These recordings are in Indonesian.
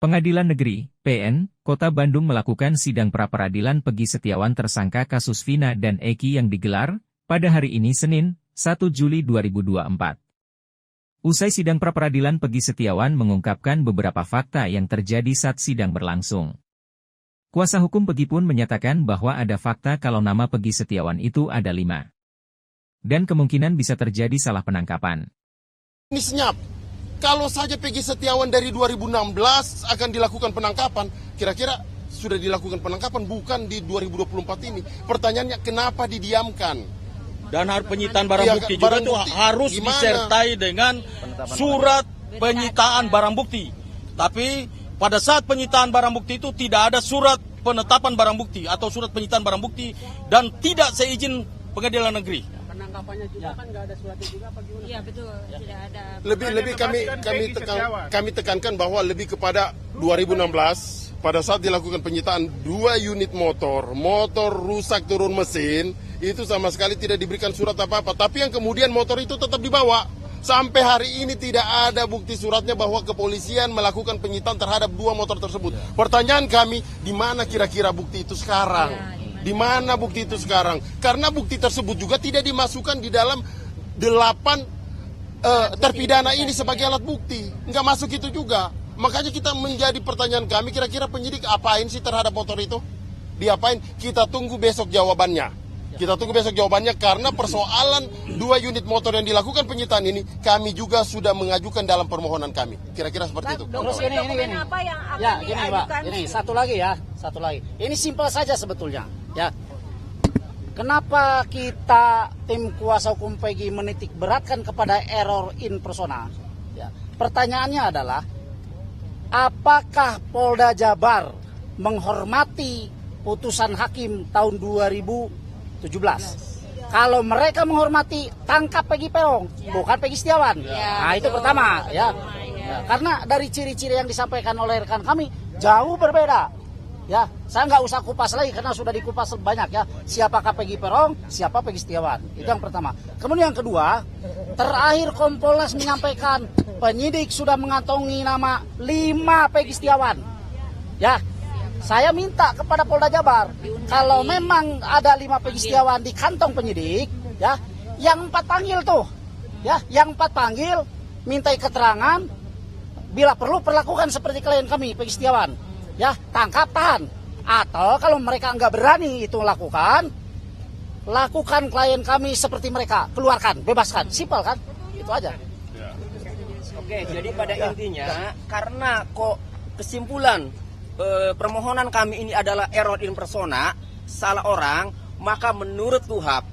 Pengadilan Negeri, PN, Kota Bandung melakukan sidang pra-peradilan Peggy Setiawan tersangka kasus Vina dan Eki yang digelar pada hari ini Senin, 1 Juli 2024. Usai sidang pra-peradilan Peggy Setiawan mengungkapkan beberapa fakta yang terjadi saat sidang berlangsung. Kuasa hukum Peggy pun menyatakan bahwa ada fakta kalau nama Peggy Setiawan itu ada 5. Dan kemungkinan bisa terjadi salah penangkapan. Ini senyap. Kalau saja Peggy Setiawan dari 2016 akan dilakukan penangkapan, kira-kira sudah dilakukan penangkapan bukan di 2024 ini. Pertanyaannya kenapa didiamkan? Dan penyitaan barang bukti juga itu harus disertai dengan surat penyitaan barang bukti. Tapi pada saat penyitaan barang bukti itu tidak ada surat penetapan barang bukti atau surat penyitaan barang bukti dan tidak seizin pengadilan negeri. Penangkapannya juga kan nggak ada suratnya juga apa gimana? Iya betul, tidak ada. Lebih kami tekankan bahwa lebih kepada 2016 pada saat dilakukan penyitaan 2 unit motor rusak turun mesin, itu sama sekali tidak diberikan surat apa-apa. Tapi yang kemudian motor itu tetap dibawa. Sampai hari ini tidak ada bukti suratnya bahwa kepolisian melakukan penyitaan terhadap 2 motor tersebut. Pertanyaan kami, di mana kira-kira bukti itu sekarang? Di mana bukti itu sekarang? Karena bukti tersebut juga tidak dimasukkan di dalam 8 terpidana ini sebagai alat bukti. Nggak masuk itu juga. Makanya kita menjadi pertanyaan kami, kira-kira penyidik apain sih terhadap motor itu? Diapain? Kita tunggu besok jawabannya. Kita tunggu besok jawabannya karena persoalan 2 unit motor yang dilakukan penyitaan ini kami juga sudah mengajukan dalam permohonan kami. Kira-kira seperti itu. Terus ini. Apa yang akan ya, gini Pak. diajukan? Ini satu lagi. Ini simpel saja sebetulnya, ya. Kenapa kita tim kuasa hukum Peggy menitik beratkan kepada error in persona? Ya. Pertanyaannya adalah, apakah Polda Jabar menghormati putusan hakim tahun 2017? Kalau mereka menghormati, tangkap Peggy Peron, bukan Peggy Setiawan. Nah itu pertama, ya. Karena dari ciri-ciri yang disampaikan oleh rekan kami jauh berbeda. Ya, saya nggak usah kupas lagi karena sudah dikupas banyak ya. Siapakah Peggy Peron, siapa Peggy Setiawan. Itu yang pertama. Kemudian yang kedua, terakhir Kompolnas menyampaikan penyidik sudah mengantongi nama 5 Peggy Setiawan. Ya, saya minta kepada Polda Jabar, kalau memang ada 5 Peggy Setiawan di kantong penyidik, ya, yang 4 panggil tuh, ya, yang 4 panggil, mintai keterangan, bila perlu perlakukan seperti klien kami Peggy Setiawan, ya, tangkap, tahan, atau kalau mereka nggak berani itu lakukan klien kami seperti mereka, keluarkan, bebaskan, simpel kan, itu aja. Oke, jadi pada intinya karena kok kesimpulan permohonan kami ini adalah error in persona, salah orang, maka menurut KUHP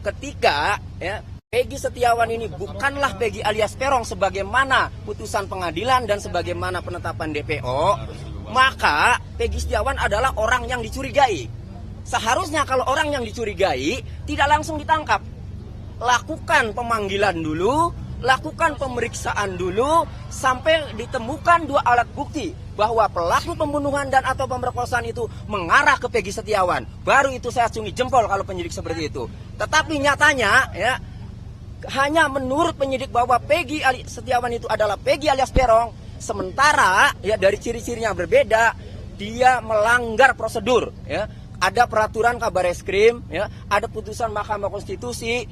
ketika ya Peggy Setiawan ini bukanlah Peggy alias Peron sebagaimana putusan pengadilan dan sebagaimana penetapan DPO, maka Peggy Setiawan adalah orang yang dicurigai. Seharusnya kalau orang yang dicurigai tidak langsung ditangkap. Lakukan pemanggilan dulu, lakukan pemeriksaan dulu sampai ditemukan 2 alat bukti bahwa pelaku pembunuhan dan atau pemerkosaan itu mengarah ke Peggy Setiawan. Baru itu saya acungi jempol kalau penyidik seperti itu. Tetapi nyatanya ya hanya menurut penyidik bahwa Peggy Setiawan itu adalah Peggy alias Peron, sementara ya dari ciri-cirinya berbeda, dia melanggar prosedur ya. Ada peraturan Kabareskrim ya, ada putusan Mahkamah Konstitusi.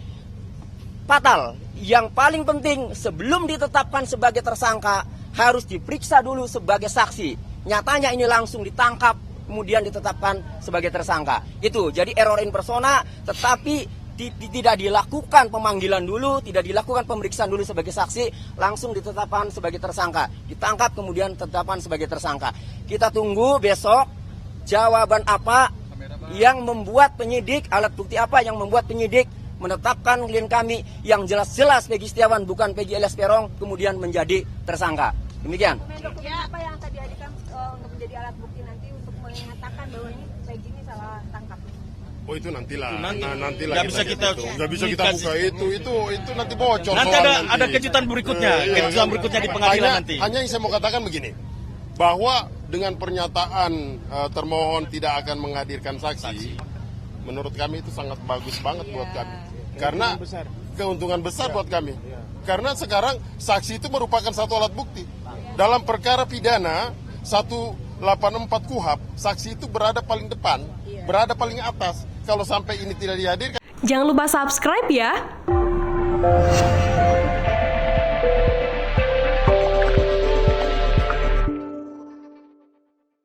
Fatal. Yang paling penting sebelum ditetapkan sebagai tersangka harus diperiksa dulu sebagai saksi. Nyatanya ini langsung ditangkap, kemudian ditetapkan sebagai tersangka. Itu, jadi error in persona, tetapi tidak dilakukan pemanggilan dulu, tidak dilakukan pemeriksaan dulu sebagai saksi, langsung ditetapkan sebagai tersangka. Ditangkap, kemudian ditetapkan sebagai tersangka. Kita tunggu besok jawaban apa yang membuat penyidik, alat bukti apa yang membuat penyidik menetapkan klien kami yang jelas-jelas Peggy Setiawan bukan Peggy alias Peron kemudian menjadi tersangka. Demikian. Ya, apa yang tadi ajukan untuk menjadi alat bukti nanti untuk mengatakan bahwa ini Peggy ini salah tangkap? Oh itu nantilah. Nantilah. Nggak bisa kita buka itu nanti bocor. Nanti ada kejutan berikutnya, di pengadilan nanti. Hanya yang saya mau katakan begini, bahwa dengan pernyataan termohon tidak akan menghadirkan saksi, menurut kami itu sangat bagus banget buat kami. Karena keuntungan besar buat kami. Karena sekarang saksi itu merupakan satu alat bukti. Dalam perkara pidana, 184 KUHP, saksi itu berada paling depan, berada paling atas. Kalau sampai ini tidak dihadirkan. Jangan lupa subscribe ya.